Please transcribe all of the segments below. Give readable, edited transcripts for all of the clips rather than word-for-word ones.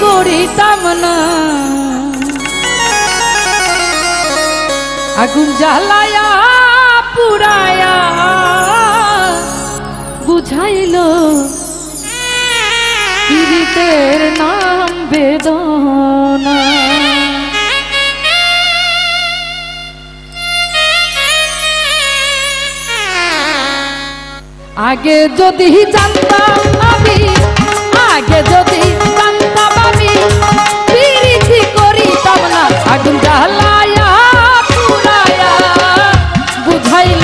করিতাম না আগুন জ্বালায়া পুরায়া বুঝাইল পীড়িতের নাম বেদনা আগে যদি জানতাম আমি আগে যদি জানতাম আমি পিরিতি করিতাম না আগুন জ্বালায়া পুরায়া বুঝাইল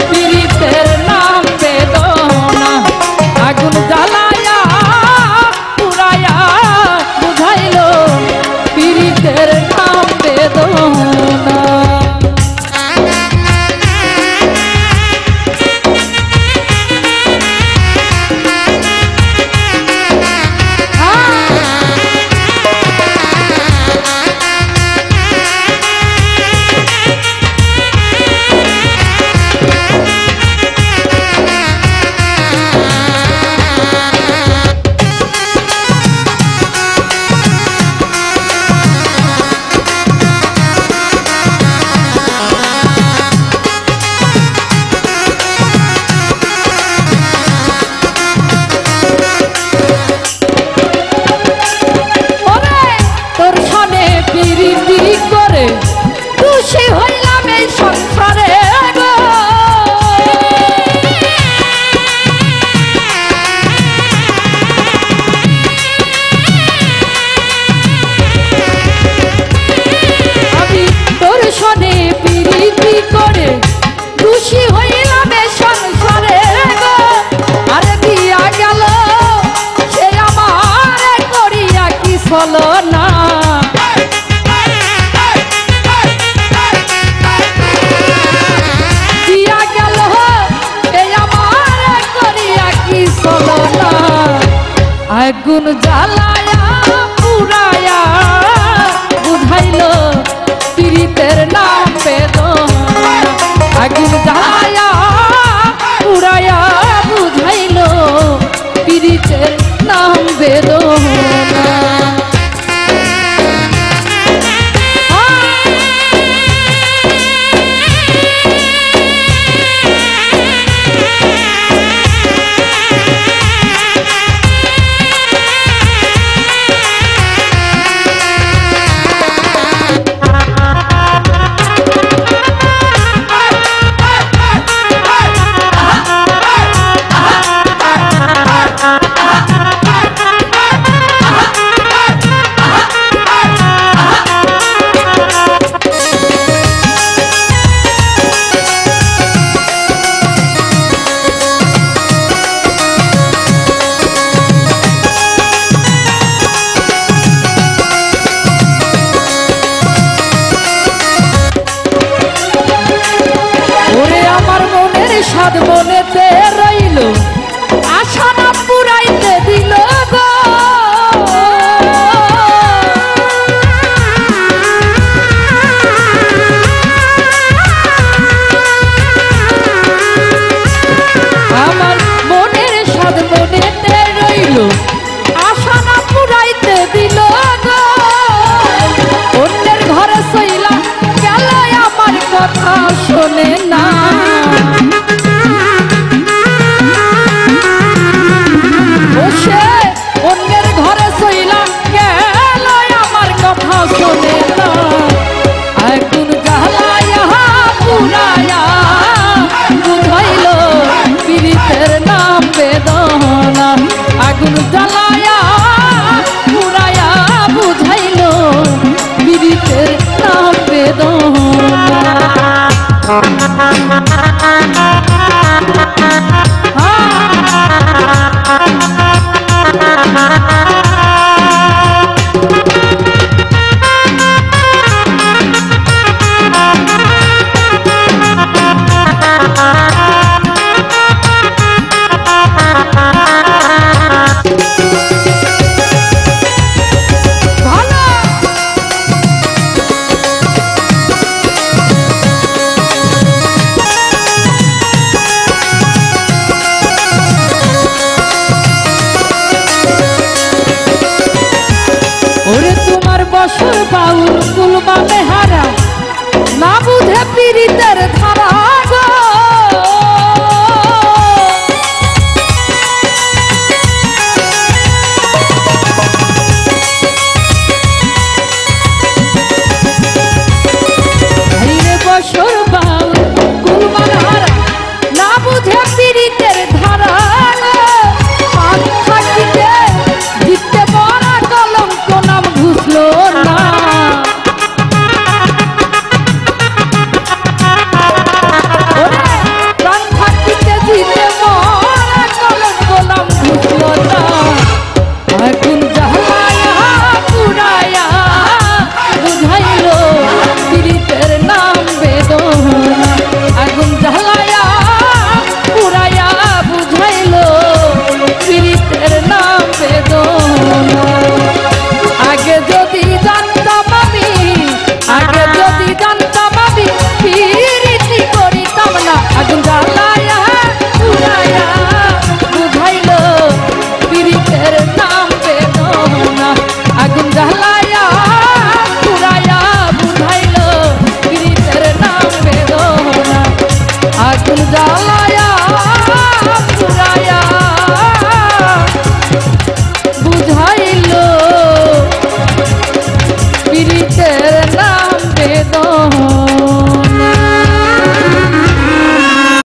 পীড়িতের নাম বেদনা আগুন জ্বালায়া পুরায়া বুঝাইল পীড়িতের নাম বেদনা খুশি হইলাম এই সংসারে আমি তোর সনে প্রীতি করে খুশি হইলাম এই সংসারে আরে দিয়া গেল সে আমার করিয়া কি চলো না আগুন জ্বালায়া পুরায়া বুঝাইল পীড়িতের নাম বেদনা আগুন জ্বালায়া পুরায়া বুঝাইল পীড়িতের নাম বেদনা সাদ মনে